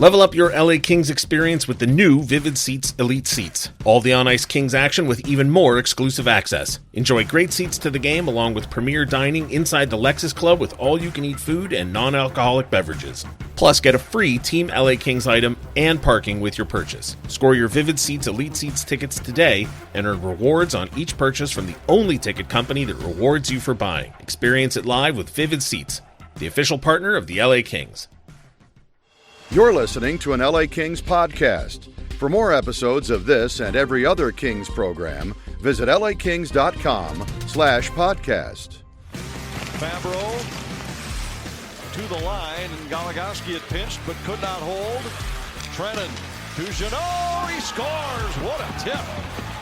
Level up your LA Kings experience with the new Vivid Seats Elite Seats. All the on-ice Kings action with even more exclusive access. Enjoy great seats to the game along with premier dining inside the Lexus Club with all-you-can-eat food and non-alcoholic beverages. Plus, get a free Team LA Kings item and parking with your purchase. Score your Vivid Seats Elite Seats tickets today and earn rewards on each purchase from the only ticket company that rewards you for buying. Experience it live with Vivid Seats, the official partner of the LA Kings. You're listening to an LA Kings podcast. For more episodes of this and every other Kings program, visit lakings.com/podcast. Fabro to the line, and Goligoski had pinched but could not hold. Trennan to Jeannot, he scores! What a tip!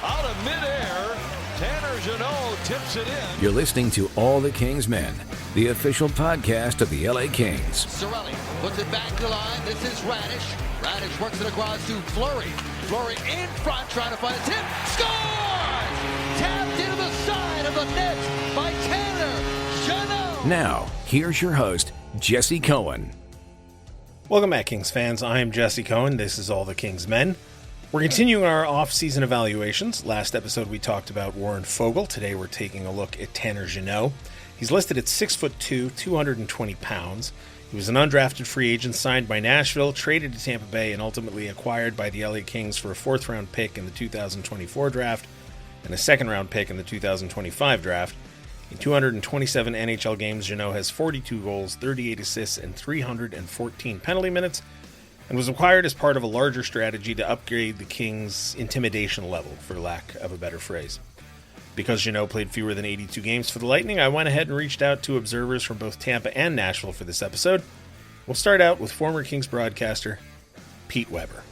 Out of midair, Tanner Jeannot tips it in. You're listening to All the Kings Men, the official podcast of the LA Kings. Cirelli puts it back to the line. This is Radish. Radish works it across to Fleury. Fleury in front trying to find a tip. Scores! Tapped into the side of the net by Tanner Jeannot. Now, here's your host, Jesse Cohen. Welcome back, Kings fans. I am Jesse Cohen. This is All the Kings Men. We're continuing our off-season evaluations. Last episode we talked about Warren Foegele. Today we're taking a look at Tanner Jeannot. He's listed at 6'2", 220 pounds. He was an undrafted free agent signed by Nashville, traded to Tampa Bay, and ultimately acquired by the LA Kings for a fourth-round pick in the 2024 draft and a second-round pick in the 2025 draft. In 227 NHL games, Jeannot has 42 goals, 38 assists, and 314 penalty minutes, and was acquired as part of a larger strategy to upgrade the Kings' intimidation level, for lack of a better phrase. Because Jeannot played fewer than 82 games for the Lightning, I went ahead and reached out to observers from both Tampa and Nashville for this episode. We'll start out with former Kings broadcaster Pete Weber.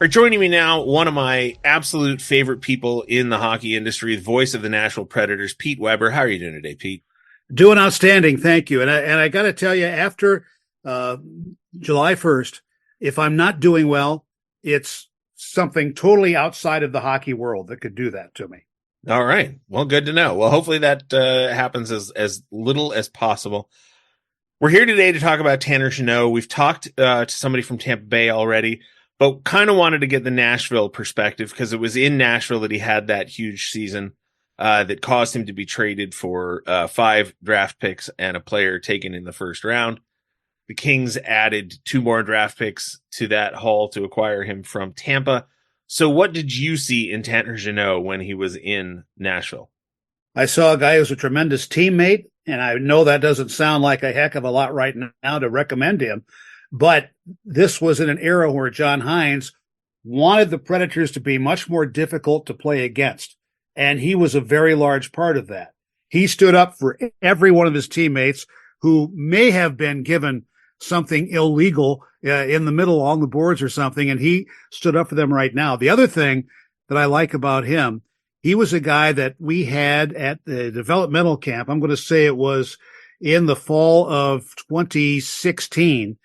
Joining me now, one of my absolute favorite people in the hockey industry, the voice of the Nashville Predators, Pete Weber. How are you doing today, Pete? Doing outstanding, thank you. And I got to tell you, after July 1st, if I'm not doing well, it's something totally outside of the hockey world that could do that to me. All right. Well, good to know. Well, hopefully that happens as little as possible. We're here today to talk about Tanner Jeannot. We've talked to somebody from Tampa Bay already, but kind of wanted to get the Nashville perspective because it was in Nashville that he had that huge season that caused him to be traded for 5 draft picks and a player taken in the first round. The Kings added 2 more draft picks to that haul to acquire him from Tampa. So what did you see in Tanner Jeannot when he was in Nashville? I saw a guy who's a tremendous teammate, and I know that doesn't sound like a heck of a lot right now to recommend him, but this was in an era where John Hines wanted the Predators to be much more difficult to play against, and he was a very large part of that. He stood up for every one of his teammates who may have been given something illegal in the middle on the boards or something, and he stood up for them right now. The other thing that I like about him, he was a guy that we had at the developmental camp. I'm going to say it was in the fall of 2016,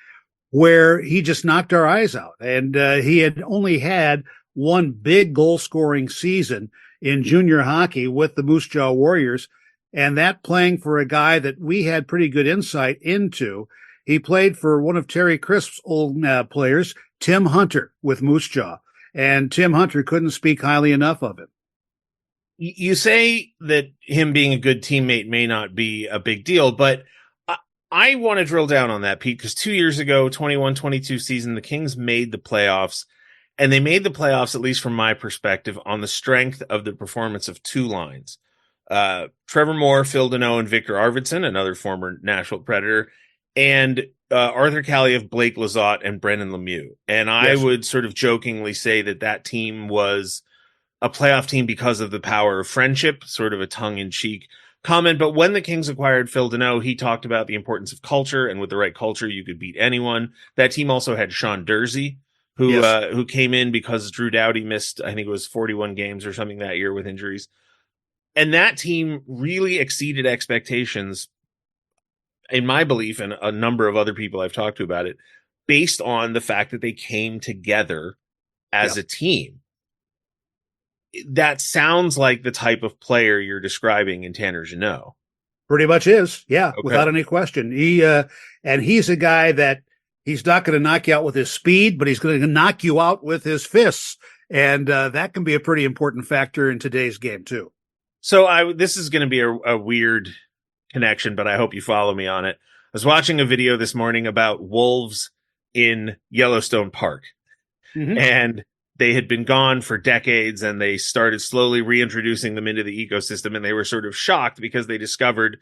where he just knocked our eyes out. And he had only had one big goal-scoring season in junior hockey with the Moose Jaw Warriors, and that playing for a guy that we had pretty good insight into. He played for one of Terry Crisp's old players, Tim Hunter, with Moose Jaw, and Tim Hunter couldn't speak highly enough of him. You say that him being a good teammate may not be a big deal, but I want to drill down on that, Pete, because 2 years ago, 21-22 season, the Kings made the playoffs, and they made the playoffs, at least from my perspective, on the strength of the performance of 2 lines. Trevor Moore, Phil Deneau, and Victor Arvidsson, another former Nashville Predator, and Arthur Kaliyev, Blake Lizotte, and Brendan Lemieux. And I would sort of jokingly say that team was a playoff team because of the power of friendship, sort of a tongue-in-cheek comment. But when the Kings acquired Phil Deneau, he talked about the importance of culture, and with the right culture, you could beat anyone. That team also had Sean Dursey, who came in because Drew Doughty missed, I think it was 41 games or something that year with injuries. And that team really exceeded expectations, in my belief, and a number of other people I've talked to about it, based on the fact that they came together as a team. That sounds like the type of player you're describing in Tanner Jeannot. Pretty much is, yeah, okay. Without any question. He's a guy that He's not going to knock you out with his speed, but he's going to knock you out with his fists. And that can be a pretty important factor in today's game, too. So this is going to be a weird connection, but I hope you follow me on it. I was watching a video this morning about wolves in Yellowstone Park, and they had been gone for decades, and they started slowly reintroducing them into the ecosystem, and they were sort of shocked because they discovered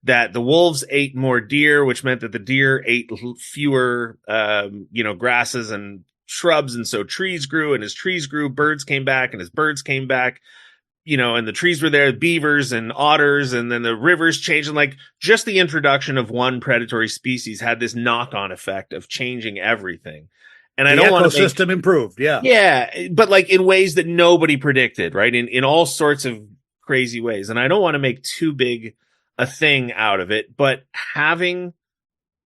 that the wolves ate more deer, which meant that the deer ate fewer, grasses and shrubs. And so trees grew, and as trees grew, birds came back, and as birds came back, and the trees were there, beavers and otters, and then the rivers changed. And like just the introduction of one predatory species had this knock-on effect of changing everything. And I don't want to ecosystem improved. Yeah. Yeah. But like in ways that nobody predicted, right? In all sorts of crazy ways. And I don't want to make too big a thing out of it, but having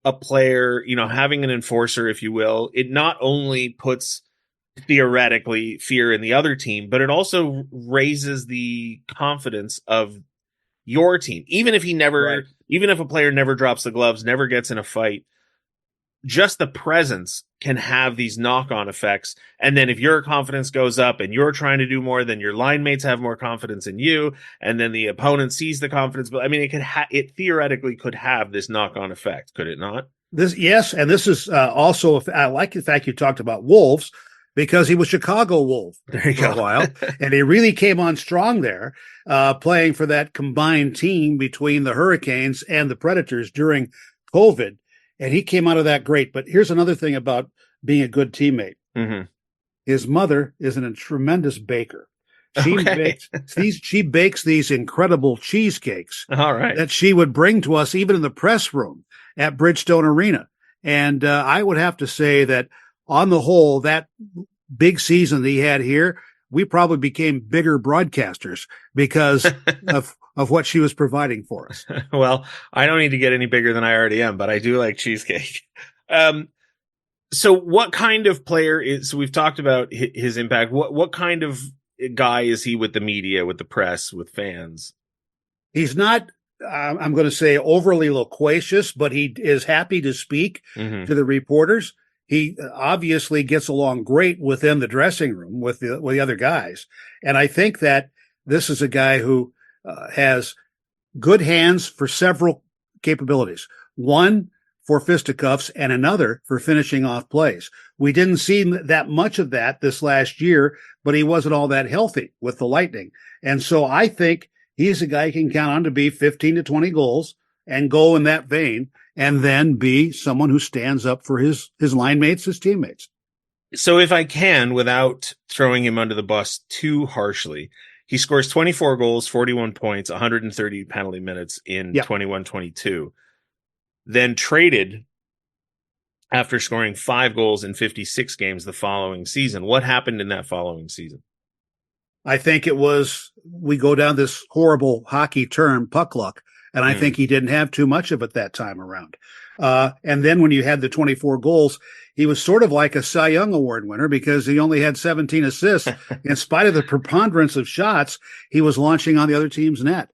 a player, having an enforcer, if you will, it not only puts theoretically fear in the other team, but it also raises the confidence of your team. Even if even if a player never drops the gloves, never gets in a fight, just the presence can have these knock-on effects. And then if your confidence goes up and you're trying to do more, then your line mates have more confidence in you. And then the opponent sees the confidence. But I mean, it theoretically could have this knock-on effect, could it not? Yes. And this is also, I like the fact you talked about wolves, because he was Chicago Wolf for a while. And he really came on strong there, playing for that combined team between the Hurricanes and the Predators during COVID. And he came out of that great. But here's another thing about being a good teammate. Mm-hmm. His mother is a tremendous baker. She bakes these incredible cheesecakes that she would bring to us even in the press room at Bridgestone Arena. And I would have to say that on the whole, that big season that he had here, we probably became bigger broadcasters because of what she was providing for us. Well, I don't need to get any bigger than I already am, but I do like cheesecake. So what kind of player is, so we've talked about his impact. What kind of guy is he with the media, with the press, with fans? He's not, I'm going to say overly loquacious, but he is happy to speak to the reporters. He obviously gets along great within the dressing room with the other guys. And I think that this is a guy who has good hands for several capabilities. One for fisticuffs and another for finishing off plays. We didn't see that much of that this last year, but he wasn't all that healthy with the Lightning. And so I think he's a guy you can count on to be 15 to 20 goals and go in that vein, and then be someone who stands up for his line mates, his teammates. So if I can, without throwing him under the bus too harshly, he scores 24 goals, 41 points, 130 penalty minutes in 21-22, then traded after scoring 5 goals in 56 games the following season. What happened in that following season? I think it was, we go down this horrible hockey term, puck luck. And I think he didn't have too much of it that time around. And then when you had the 24 goals, he was sort of like a Cy Young Award winner because he only had 17 assists. In spite of the preponderance of shots, he was launching on the other team's net.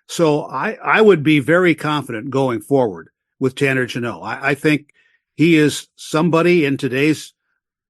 So I would be very confident going forward with Tanner Jeannot. I think he is somebody in today's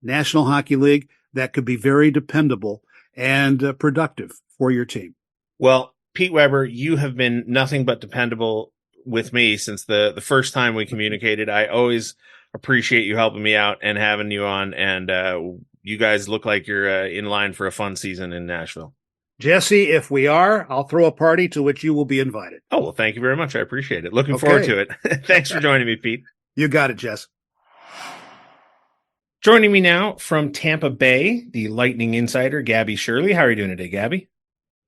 National Hockey League that could be very dependable and productive for your team. Well, Pete Weber, you have been nothing but dependable with me since the first time we communicated. I always appreciate you helping me out and having you on. And you guys look like you're in line for a fun season in Nashville. Jesse, if we are, I'll throw a party to which you will be invited. Oh, well, thank you very much. I appreciate it. Looking forward to it. Thanks for joining me, Pete. You got it, Jess. Joining me now from Tampa Bay, the Lightning insider, Gabby Shirley. How are you doing today, Gabby?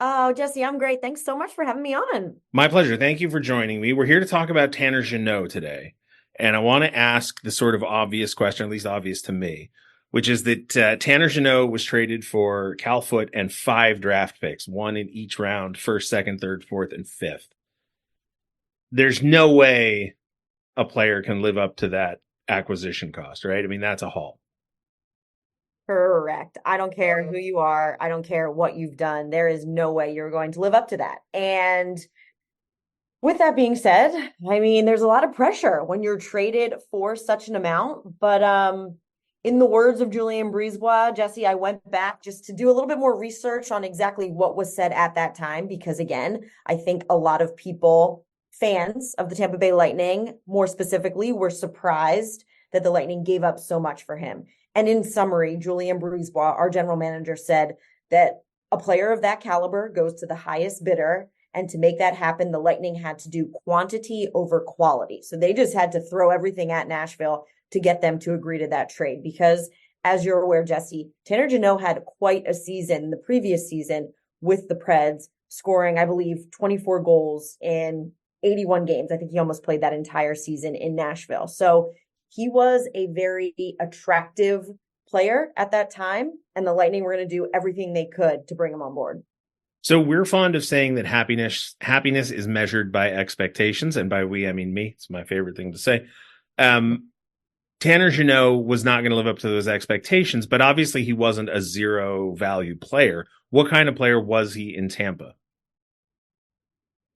Oh, Jesse, I'm great. Thanks so much for having me on. My pleasure. Thank you for joining me. We're here to talk about Tanner Jeannot today. And I want to ask the sort of obvious question, at least obvious to me, which is that Tanner Jeannot was traded for Cal Foote and 5 draft picks, 1 in each round, 1st, 2nd, 3rd, 4th, and 5th. There's no way a player can live up to that acquisition cost, right? I mean, that's a haul. Correct. I don't care who you are. I don't care what you've done. There is no way you're going to live up to that. And With that being said, I mean, there's a lot of pressure when you're traded for such an amount. But in the words of Julien Brisebois, Jesse, I went back just to do a little bit more research on exactly what was said at that time, because again, I think a lot of people, fans of the Tampa Bay Lightning, more specifically, were surprised that the Lightning gave up so much for him. And in summary, Julien Brisebois, our general manager, said that a player of that caliber goes to the highest bidder. And to make that happen, the Lightning had to do quantity over quality. So they just had to throw everything at Nashville to get them to agree to that trade. Because as you're aware, Jesse, Tanner Jeannot had quite a season the previous season with the Preds, scoring, I believe, 24 goals in 81 games. I think he almost played that entire season in Nashville. So he was a very attractive player at that time. And the Lightning were going to do everything they could to bring him on board. So we're fond of saying that happiness is measured by expectations, and by we, I mean me. It's my favorite thing to say. Tanner Jeannot was not going to live up to those expectations, but obviously he wasn't a zero value player. What kind of player was he in Tampa?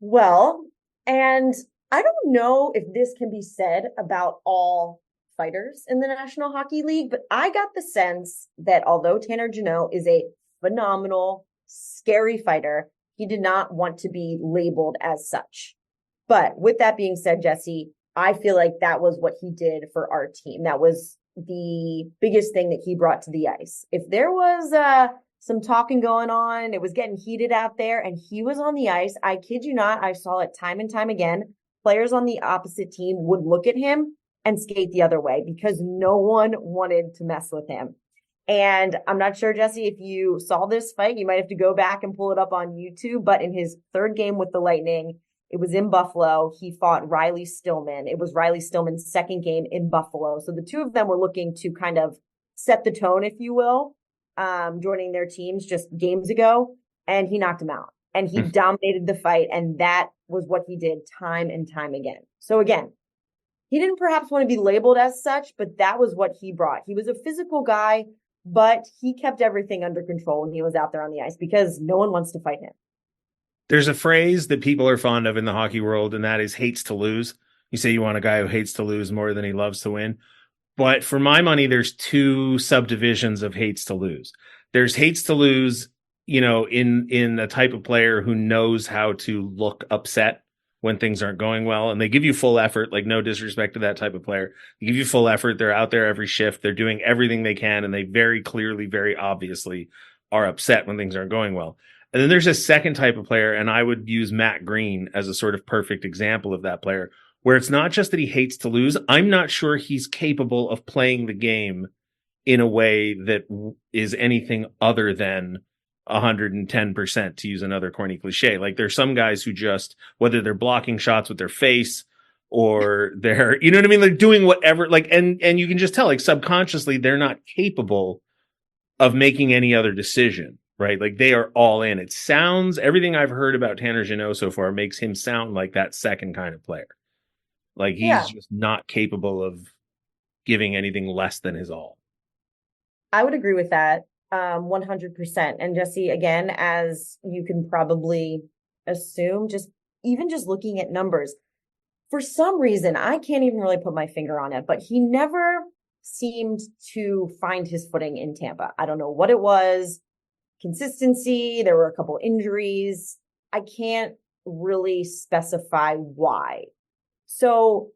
Well, and I don't know if this can be said about all fighters in the National Hockey League, but I got the sense that although Tanner Jeannot is a phenomenal, scary fighter, he did not want to be labeled as such. But with that being said, Jesse, I feel like that was what he did for our team. That was the biggest thing that he brought to the ice. If there was some talking going on, it was getting heated out there, and he was on the ice, I kid you not, I saw it time and time again. Players on the opposite team would look at him and skate the other way because no one wanted to mess with him. And I'm not sure, Jesse, if you saw this fight, you might have to go back and pull it up on YouTube. But in his third game with the Lightning, it was in Buffalo. He fought Riley Stillman. It was Riley Stillman's second game in Buffalo. So the two of them were looking to kind of set the tone, if you will, joining their teams just games ago. And he knocked him out. And he dominated the fight. And that was what he did time and time again. So again, he didn't perhaps want to be labeled as such, but that was what he brought. He was a physical guy, but he kept everything under control when he was out there on the ice because no one wants to fight him. There's a phrase that people are fond of in the hockey world, and that is hates to lose. You say you want a guy who hates to lose more than he loves to win. But for my money, there's two subdivisions of hates to lose. There's hates to lose, in a type of player who knows how to look upset when things aren't going well, and they give you full effort, like no disrespect to that type of player. They give you full effort. They're out there every shift. They're doing everything they can, and they very clearly, very obviously are upset when things aren't going well. And then there's a second type of player, and I would use Matt Green as a sort of perfect example of that player, where it's not just that he hates to lose. I'm not sure he's capable of playing the game in a way that is anything other than 110%, to use another corny cliche. Like there's some guys who just, whether they're blocking shots with their face or they're, you know what I mean? Like doing whatever, like, and you can just tell, like subconsciously, they're not capable of making any other decision, right? Like they are all in. It sounds, everything I've heard about Tanner Jeannot so far makes him sound like that second kind of player. Like he's just not capable of giving anything less than his all. I would agree with that. 100%. And Jesse, again, as you can probably assume, just looking at numbers, for some reason, I can't even really put my finger on it, but he never seemed to find his footing in Tampa. I don't know what it was. Consistency. There were a couple injuries. I can't really specify why. So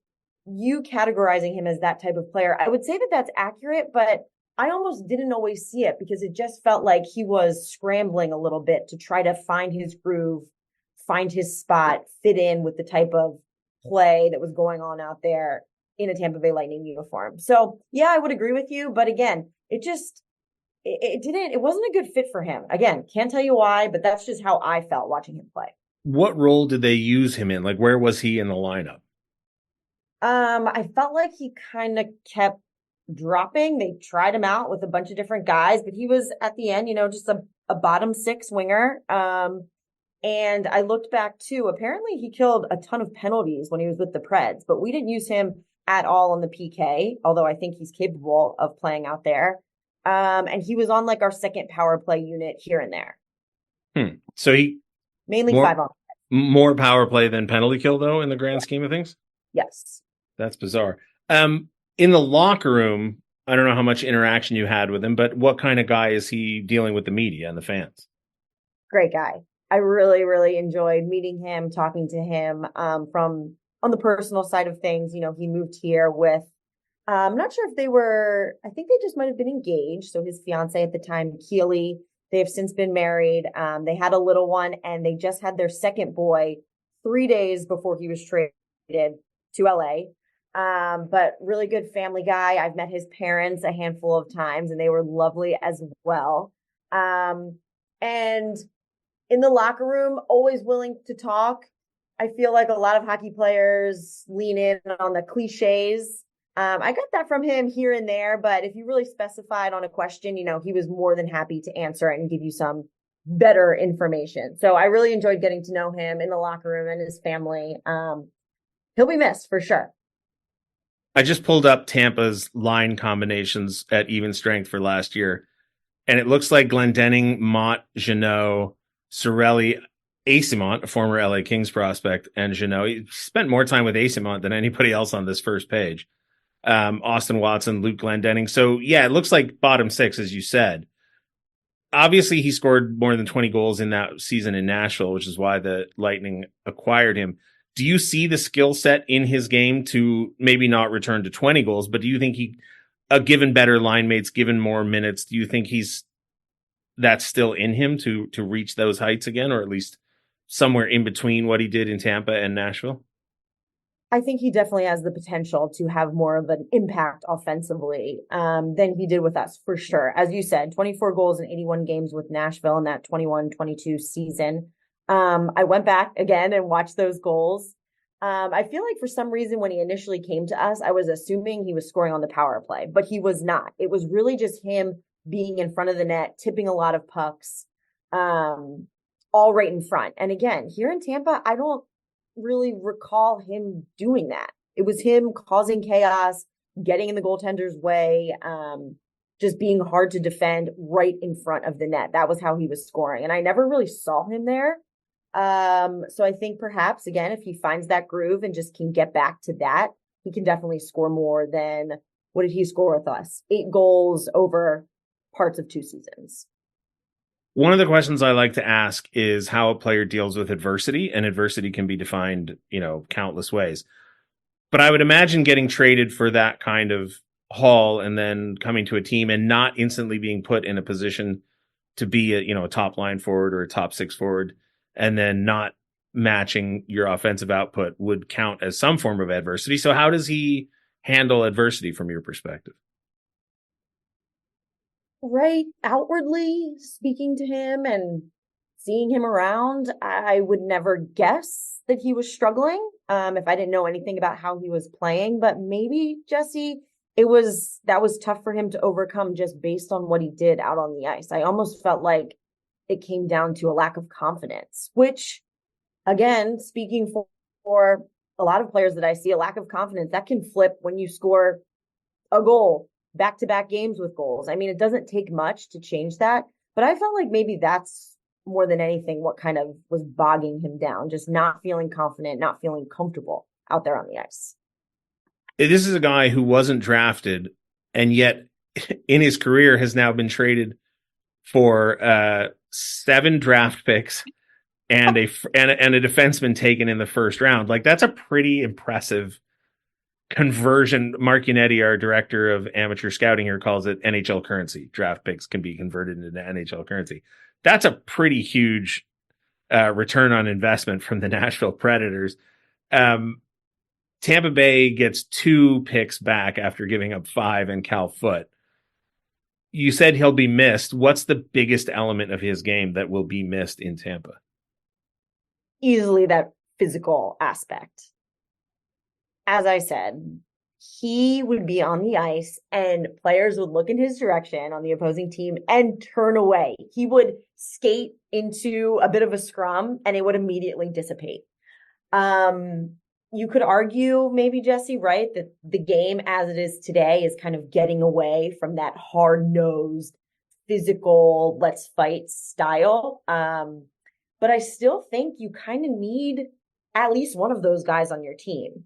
you categorizing him as that type of player, I would say that that's accurate, but I almost didn't always see it because it just felt like he was scrambling a little bit to try to find his groove, find his spot, fit in with the type of play that was going on out there in a Tampa Bay Lightning uniform. So yeah, I would agree with you. But again, it wasn't a good fit for him. Again, can't tell you why, but that's just how I felt watching him play. What role did they use him in? Like, where was he in the lineup? I felt like he kind of kept dropping. They tried him out with a bunch of different guys, but he was at the end, just a bottom six winger. And I looked back too. Apparently he killed a ton of penalties when he was with the Preds, but we didn't use him at all on the PK, although I think he's capable of playing out there. And he was on like our second power play unit here and there. So he mainly 5 on. More power play than penalty kill, though, in the grand scheme of things? Yes. That's bizarre. In the locker room, I don't know how much interaction you had with him, but what kind of guy is he dealing with the media and the fans? Great guy. I really, really enjoyed meeting him, talking to him from on the personal side of things. You know, he moved here with, I'm not sure if I think they just might have been engaged. So his fiance at the time, Keely, they have since been married. They had a little one and they just had their second boy 3 days before he was traded to LA. But really good family guy. I've met his parents a handful of times and they were lovely as well. And in the locker room, always willing to talk. I feel like a lot of hockey players lean in on the cliches. I got that from him here and there, but if you really specified on a question, you know, he was more than happy to answer it and give you some better information. So I really enjoyed getting to know him in the locker room and his family. He'll be missed for sure. I just pulled up Tampa's line combinations at even strength for last year, and it looks like Glendening, Mott, Jeannot, Cirelli, Asimont, a former LA Kings prospect, and Jeannot. He spent more time with Asimont than anybody else on this first page. Austin Watson, Luke Glendening. So, yeah, it looks like bottom six, as you said. Obviously, he scored more than 20 goals in that season in Nashville, which is why the Lightning acquired him. Do you see the skill set in his game to maybe not return to 20 goals, but do you think given better line mates, given more minutes, do you think that's still in him to reach those heights again, or at least somewhere in between what he did in Tampa and Nashville? I think he definitely has the potential to have more of an impact offensively than he did with us, for sure. As you said, 24 goals in 81 games with Nashville in that 21-22 season. I went back again and watched those goals. I feel like for some reason when he initially came to us, I was assuming he was scoring on the power play, but he was not. It was really just him being in front of the net, tipping a lot of pucks, all right in front. And again, here in Tampa, I don't really recall him doing that. It was him causing chaos, getting in the goaltender's way, just being hard to defend right in front of the net. That was how he was scoring. And I never really saw him there. So I think perhaps, again, if he finds that groove and just can get back to that, he can definitely score more than, what did he score with us? 8 goals over parts of 2 seasons. One of the questions I like to ask is how a player deals with adversity, and adversity can be defined, countless ways. But I would imagine getting traded for that kind of haul and then coming to a team and not instantly being put in a position to be a top line forward or a top 6 forward, and then not matching your offensive output would count as some form of adversity. So how does he handle adversity from your perspective? Right. Outwardly speaking to him and seeing him around, I would never guess that he was struggling if I didn't know anything about how he was playing. But maybe, Jesse, that was tough for him to overcome just based on what he did out on the ice. I almost felt like it came down to a lack of confidence, which, again, speaking for a lot of players that I see, a lack of confidence that can flip when you score a goal, back-to-back games with goals. I mean, it doesn't take much to change that, but I felt like maybe that's more than anything what kind of was bogging him down, just not feeling confident, not feeling comfortable out there on the ice. This is a guy who wasn't drafted and yet in his career has now been traded for 7 draft picks and a defenseman taken in the first round. Like, that's a pretty impressive conversion. Mark Yannetti, our director of amateur scouting here, calls it NHL currency. Draft picks can be converted into NHL currency. That's a pretty huge return on investment from the Nashville Predators. Tampa Bay gets 2 picks back after giving up 5 and Cal Foote. You said he'll be missed. What's the biggest element of his game that will be missed in Tampa? Easily that physical aspect. As I said, he would be on the ice and players would look in his direction on the opposing team and turn away. He would skate into a bit of a scrum and it would immediately dissipate. You could argue maybe, Jesse, right, that the game as it is today is kind of getting away from that hard-nosed, physical, let's fight style. but I still think you kind of need at least one of those guys on your team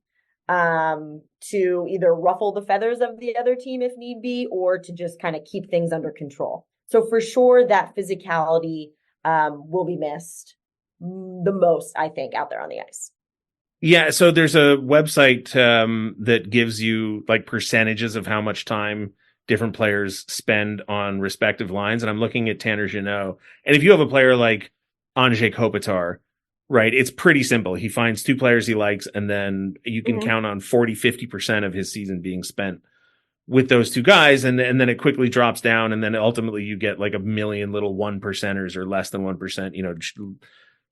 to either ruffle the feathers of the other team if need be, or to just kind of keep things under control. So for sure, that physicality will be missed the most, I think, out there on the ice. Yeah, so there's a website that gives you like percentages of how much time different players spend on respective lines. And I'm looking at Tanner Jeannot. And if you have a player like Anze Kopitar, right, it's pretty simple. He finds two players he likes, and then you can count on 40-50% of his season being spent with those two guys. And then it quickly drops down. And then ultimately you get like a million little 1%ers or less than 1%,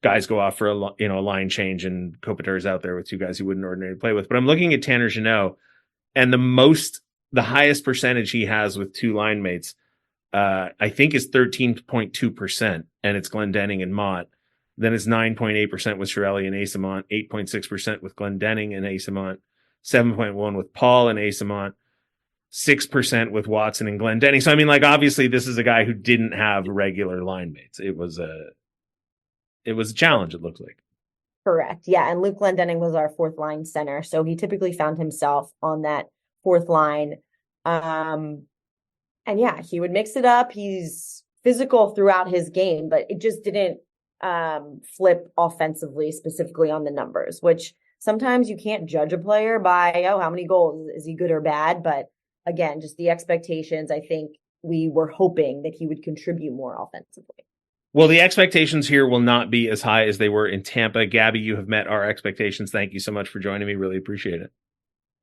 guys go off for a line change, and Kopitar is out there with two guys he wouldn't ordinarily play with. But I'm looking at Tanner Jeannot, and the highest percentage he has with two line mates, I think is 13.2%, and it's Glendening and Mott. Then it's 9.8% with Shirley and Asamont, 8.6% with Glendening and Asamont, 7.1% with Paul and Asamont, 6% with Watson and Glendening. So I mean, like, obviously this is a guy who didn't have regular line mates. It was a challenge, it looked like. Correct. Yeah. And Luke Glendening was our fourth line center. So he typically found himself on that fourth line. And yeah, he would mix it up. He's physical throughout his game, but it just didn't flip offensively, specifically on the numbers, which sometimes you can't judge a player by, how many goals? Is he good or bad? But again, just the expectations, I think we were hoping that he would contribute more offensively. Well, the expectations here will not be as high as they were in Tampa. Gabby, you have met our expectations. Thank you so much for joining me. Really appreciate it.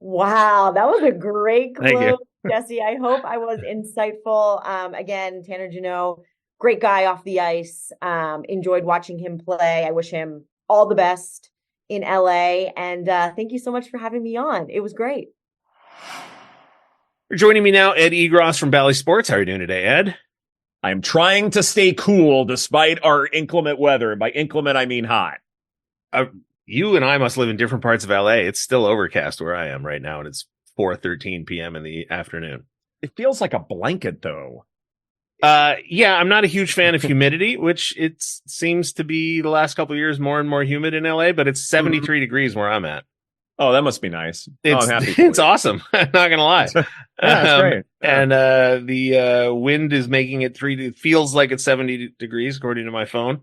Wow, that was a great Thank quote, you. Jesse. I hope I was insightful. Again, Tanner Jeannot, great guy off the ice. Enjoyed watching him play. I wish him all the best in LA. And thank you so much for having me on. It was great. Joining me now, Ed Egros from Bally Sports. How are you doing today, Ed? I'm trying to stay cool despite our inclement weather. By inclement, I mean hot. You and I must live in different parts of LA. It's still overcast where I am right now, and it's 4:13 p.m. in the afternoon. It feels like a blanket, though. Yeah, I'm not a huge fan of humidity, which it seems to be the last couple of years more and more humid in LA, but it's 73 degrees where I'm at. Oh, that must be nice. It's, I'm happy it's awesome. I'm not going to lie. Yeah, that's great. Yeah. And the wind is making it feels like it's 70 degrees, according to my phone.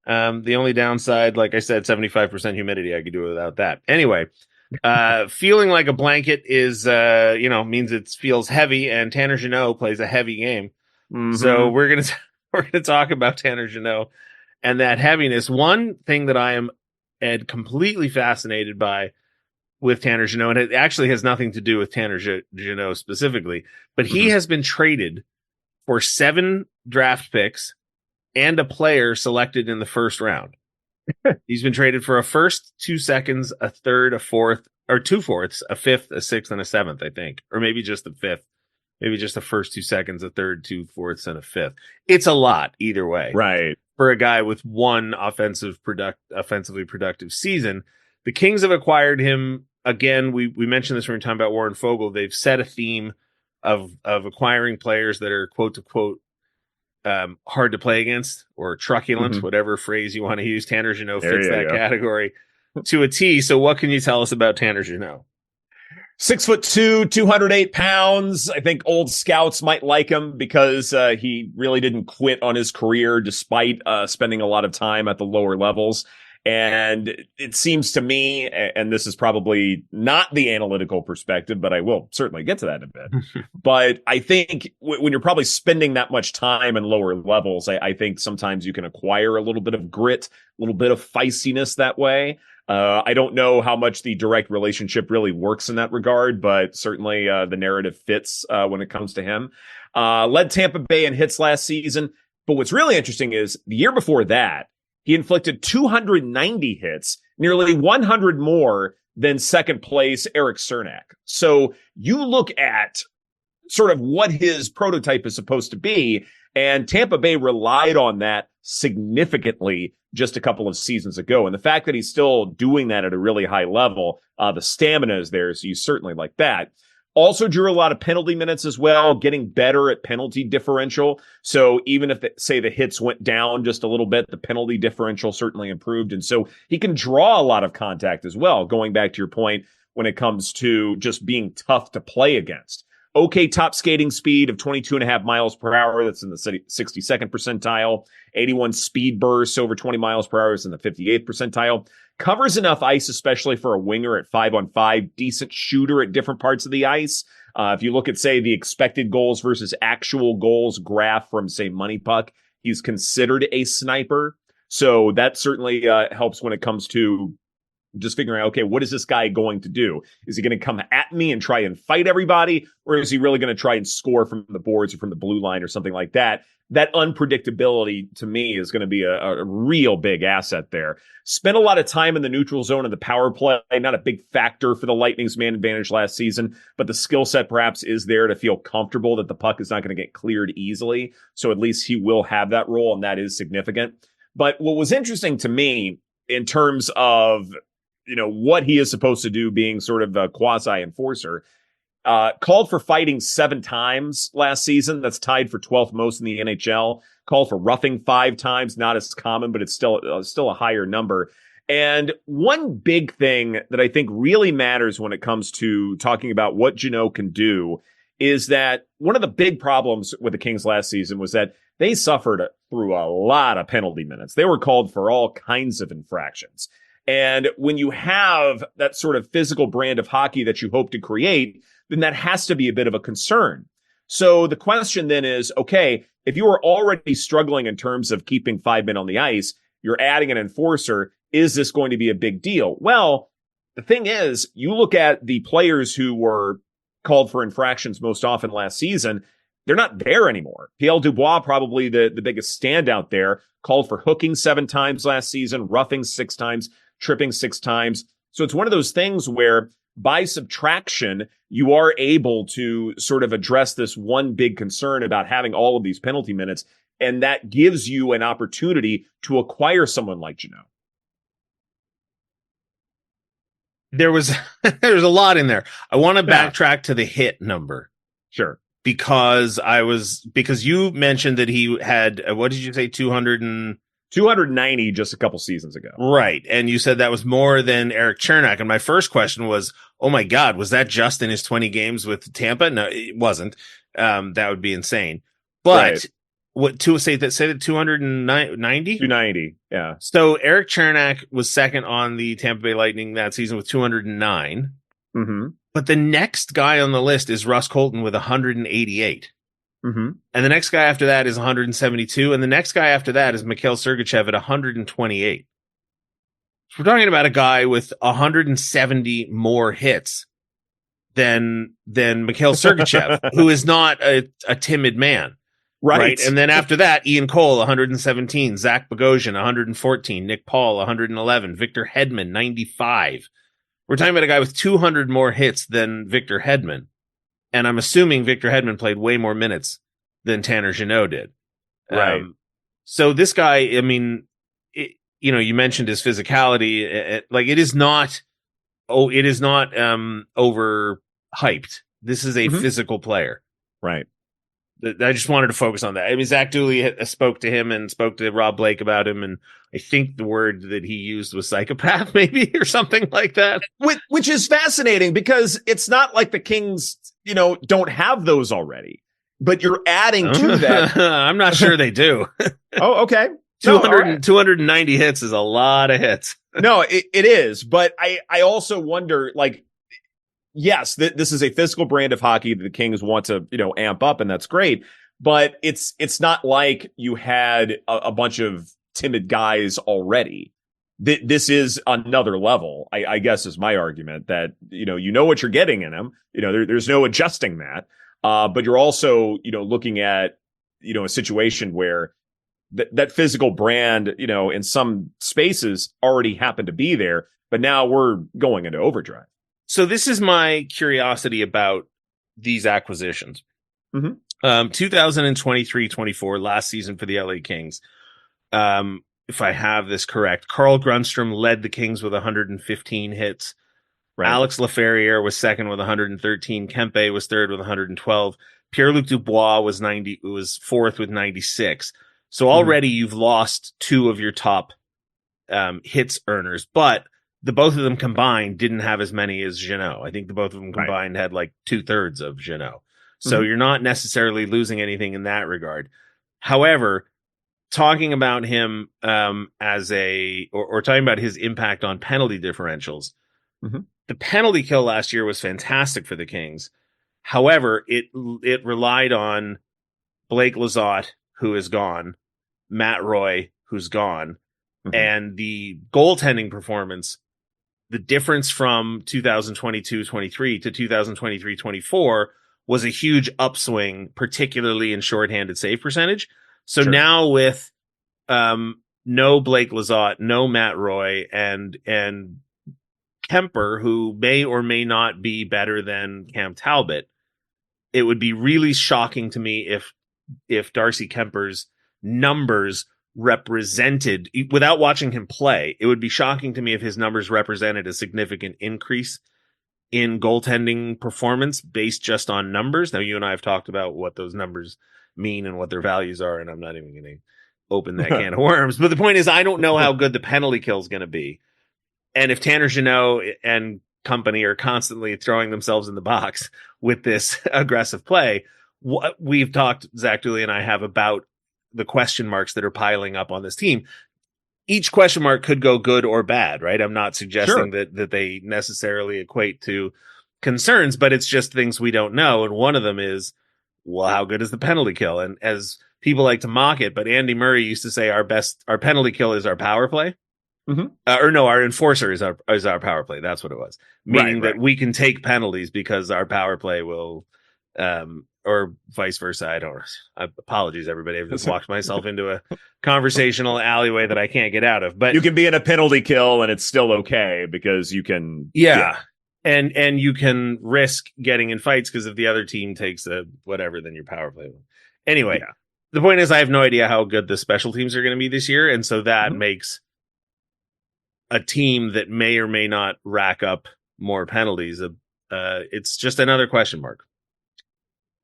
The only downside, like I said, 75% humidity. I could do it without that. Anyway, feeling like a blanket is, means it feels heavy, and Tanner Jeannot plays a heavy game. Mm-hmm. So we're going to talk about Tanner Jeannot and that heaviness. One thing that I am, Ed, completely fascinated by with Tanner Jeannot, and it actually has nothing to do with Tanner Jeannot specifically, but he has been traded for 7 draft picks and a player selected in the first round. He's been traded for a first, 2 seconds, a third, a fourth, or 2 fourths, a fifth, a sixth, and a seventh, I think. Or maybe just the fifth. Maybe just the first 2 seconds, a third, 2 fourths, and a fifth. It's a lot either way. Right. For a guy with one offensively productive season. The Kings have acquired him. Again, we mentioned this when we were talking about Warren Fogle. They've set a theme of acquiring players that are quote to quote hard to play against, or truculent, whatever phrase you want to use. Tanner Jeannot fits that category to a T. So what can you tell us about Tanner Jeannot? 6'2", 208 pounds. I think old scouts might like him because he really didn't quit on his career despite spending a lot of time at the lower levels. And it seems to me, and this is probably not the analytical perspective, but I will certainly get to that in a bit. But I think when you're probably spending that much time in lower levels, I think sometimes you can acquire a little bit of grit, a little bit of feistiness that way. I don't know how much the direct relationship really works in that regard, but certainly the narrative fits when it comes to him. Led Tampa Bay in hits last season. But what's really interesting is the year before that, he inflicted 290 hits, nearly 100 more than second place Eric Cernak. So you look at sort of what his prototype is supposed to be, and Tampa Bay relied on that significantly just a couple of seasons ago. And the fact that he's still doing that at a really high level, the stamina is there, so you certainly like that. Also drew a lot of penalty minutes as well, getting better at penalty differential. So even if, say, the hits went down just a little bit, the penalty differential certainly improved. And so he can draw a lot of contact as well, going back to your point when it comes to just being tough to play against. Okay, top skating speed of 22.5 miles per hour. That's in the 62nd percentile. 81 speed bursts over 20 miles per hour is in the 58th percentile. Covers enough ice, especially for a winger at 5-on-5. Decent shooter at different parts of the ice. If you look at, say, the expected goals versus actual goals graph from, say, Money Puck, he's considered a sniper. So that certainly helps when it comes to just figuring out, okay, what is this guy going to do? Is he going to come at me and try and fight everybody? Or is he really going to try and score from the boards or from the blue line or something like that? That unpredictability to me is going to be a real big asset there. Spent a lot of time in the neutral zone in the power play. Not a big factor for the Lightning's man advantage last season, but the skill set perhaps is there to feel comfortable that the puck is not going to get cleared easily. So at least he will have that role, and that is significant. But what was interesting to me in terms of, what he is supposed to do, being sort of a quasi-enforcer, called for fighting 7 times last season. That's tied for 12th most in the NHL. Called for roughing 5 times, not as common, but it's still a higher number. And one big thing that I think really matters when it comes to talking about what Jeannot can do is that one of the big problems with the Kings last season was that they suffered through a lot of penalty minutes. They were called for all kinds of infractions. And when you have that sort of physical brand of hockey that you hope to create, then that has to be a bit of a concern. So the question then is, okay, if you are already struggling in terms of keeping 5 men on the ice, you're adding an enforcer. Is this going to be a big deal? Well, the thing is, you look at the players who were called for infractions most often last season, they're not there anymore. Pierre Dubois, probably the biggest standout there, called for hooking 7 times last season, roughing 6 times, tripping 6 times. So it's one of those things where by subtraction, you are able to sort of address this one big concern about having all of these penalty minutes. And that gives you an opportunity to acquire someone like Jeannot. There was a lot in there. I want to backtrack to the hit number. Sure. Because you mentioned that he had, what did you say, 290 just a couple seasons ago. Right. And you said that was more than Erik Cernak. And my first question was, oh my God, was that just in his 20 games with Tampa? No, it wasn't. That would be insane. But right. What to say that 290? 290. Yeah. So Erik Cernak was second on the Tampa Bay Lightning that season with 209. Mm-hmm. But the next guy on the list is Russ Colton with 188. Mm-hmm. And the next guy after that is 172. And the next guy after that is Mikhail Sergachev at 128. So we're talking about a guy with 170 more hits than Mikhail Sergachev, who is not a timid man. Right. And then after that, Ian Cole, 117, Zach Bogosian, 114, Nick Paul, 111, Victor Hedman, 95. We're talking about a guy with 200 more hits than Victor Hedman. And I'm assuming Victor Hedman played way more minutes than Tanner Jeannot did. Right. So this guy, I mean, you mentioned his physicality. It is not overhyped. This is a physical player. Right. I just wanted to focus on that. I mean, Zach Dooley spoke to him and spoke to Rob Blake about him, and I think the word that he used was psychopath, maybe, or something like that. Which is fascinating because it's not like the Kings, don't have those already, but you're adding to that. I'm not sure they do. Oh, okay. 290 hits is a lot of hits. No, it is. But I also wonder, yes, this is a physical brand of hockey that the Kings want to, amp up, and that's great. But it's not like you had a bunch of timid guys already. This is another level, I guess, is my argument, that, you know what you're getting in him. There's no adjusting that. But you're also, looking at, a situation where that physical brand, in some spaces already happened to be there, but now we're going into overdrive. So this is my curiosity about these acquisitions. Mm-hmm. 2023-24, last season for the LA Kings. If I have this correct, Carl Grundstrom led the Kings with 115 hits. Right. Alex Laferriere was second with 113. Kempe was third with 112. Pierre-Luc Dubois was fourth with 96. So already you've lost two of your top hits earners, but the both of them combined didn't have as many as Jeannot. I think the both of them combined had like 2/3 of Jeannot. So you're not necessarily losing anything in that regard. However, talking about him as or talking about his impact on penalty differentials, the penalty kill last year was fantastic for the Kings. However, it relied on Blake Lizotte, who is gone, Matt Roy, who's gone, and the goaltending performance, the difference from 2022-23 to 2023-24 was a huge upswing, particularly in shorthanded save percentage. So now with no Blake Lizotte, no Matt Roy, and Kemper, who may or may not be better than Cam Talbot, it would be really shocking to me if Darcy Kemper's numbers represented, without watching him play, it would be shocking to me if his numbers represented a significant increase in goaltending performance based just on numbers. Now, you and I have talked about what those numbers mean and what their values are, and I'm not even going to open that can of worms. But the point is, I don't know how good the penalty kill is going to be. And if Tanner Jeannot and company are constantly throwing themselves in the box with this aggressive play, we've talked, Zach Dooley and I have, about the question marks that are piling up on this team. Each question mark could go good or bad, right? I'm not suggesting that they necessarily equate to concerns, but it's just things we don't know. And one of them is, well, how good is the penalty kill? And as people like to mock it, but Andy Murray used to say our penalty kill is our power play. Our enforcer is our power play. That's what it was. Meaning that we can take penalties because our power play will, or vice versa. Apologies, everybody. I've just walked myself into a conversational alleyway that I can't get out of. But you can be in a penalty kill and it's still okay because you can. And you can risk getting in fights because if the other team takes a whatever, then your power play will. Anyway, the point is I have no idea how good the special teams are going to be this year. And so that makes a team that may or may not rack up more penalties. It's just another question mark.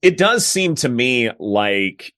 It does seem to me like,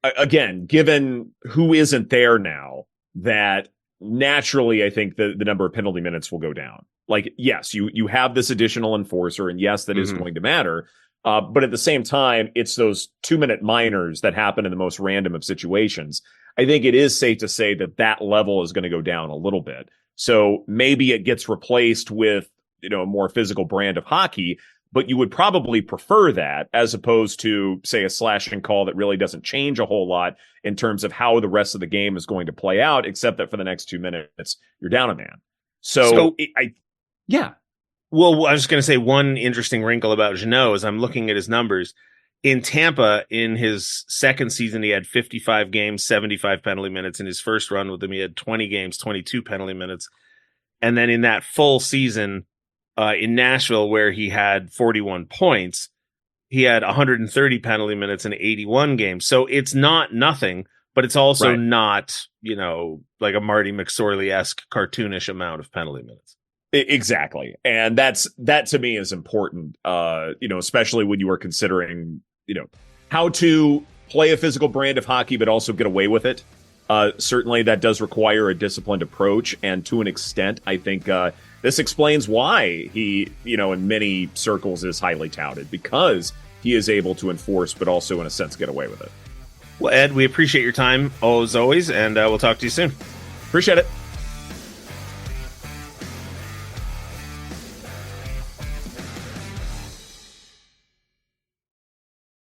again, given who isn't there now, that naturally I think the number of penalty minutes will go down. Like, yes, you have this additional enforcer, and yes, that is going to matter. But at the same time, it's those 2-minute minors that happen in the most random of situations. I think it is safe to say that level is going to go down a little bit. So maybe it gets replaced with, a more physical brand of hockey, but you would probably prefer that as opposed to, say, a slashing call that really doesn't change a whole lot in terms of how the rest of the game is going to play out, except that for the next 2 minutes, you're down a man. Well, I was going to say one interesting wrinkle about Jeannot is I'm looking at his numbers. In Tampa, in his second season, he had 55 games, 75 penalty minutes. In his first run with them, he had 20 games, 22 penalty minutes. And then in that full season in Nashville, where he had 41 points, he had 130 penalty minutes in 81 games. So it's not nothing, but it's also not, like a Marty McSorley-esque cartoonish amount of penalty minutes. Exactly. And that to me is important, especially when you are considering, how to play a physical brand of hockey, but also get away with it. Certainly that does require a disciplined approach. And to an extent, I think this explains why he, in many circles is highly touted, because he is able to enforce, but also in a sense, get away with it. Well, Ed, we appreciate your time as always, and we'll talk to you soon. Appreciate it.